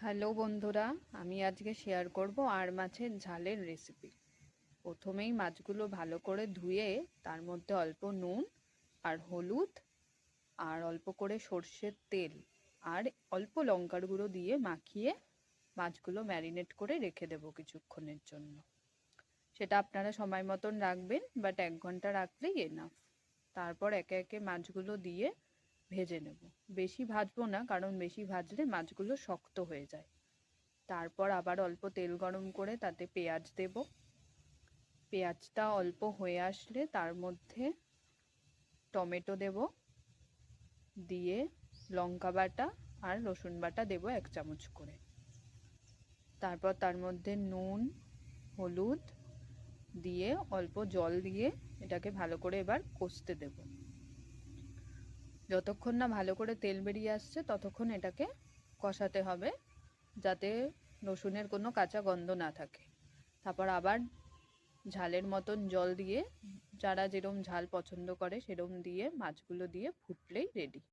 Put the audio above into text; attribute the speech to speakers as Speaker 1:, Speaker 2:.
Speaker 1: Hello বন্ধুরা, আমি আজকে শেয়ার করব আর মাছের ঝালের রেসিপি। প্রথমেই মাছগুলো ভালো করে ধুয়ে তার মধ্যে অল্প নুন আর হলুদ আর অল্প করে সর্ষের তেল আর অল্প লঙ্কার গুঁড়ো দিয়ে মাখিয়ে মাছগুলো ম্যারিনেট করে রেখে দেবো কিছুক্ষণের জন্য। সেটা আপনারা সময় মতন রাখবেন, বাট 1 ঘন্টা রাখলেই এনাফ। তারপর একে একে মাছগুলো দিয়ে ভেজে নেব। বেশি ভাজবো না, কারণ বেশি ভাজলে মাছগুলো শক্ত হয়ে যায়। তারপর আবার অল্প তেল গরম করে তাতে পেঁয়াজ দেব। পেঁয়াজটা অল্প হয়ে আসলে তার মধ্যে টমেটো দেব, দিয়ে লঙ্কা বাটা আর রসুন বাটা দেব 1 চামচ করে। তারপর তার মধ্যে নুন, হলুদ দিয়ে অল্প জল দিয়ে এটাকে ভালো করে এবার কষতে দেব। যতক্ষণ না ভালো করে তেল বেরিয়ে আসছে ততক্ষণ এটাকে কষাতে হবে, যাতে রসুনের কোনো কাঁচা গন্ধ না থাকে। তারপর আবার ঝালের মতন জল দিয়ে, যারা যেরকম ঝাল পছন্দ করে সেরকম দিয়ে মাছগুলো দিয়ে ফুটলেই রেডি।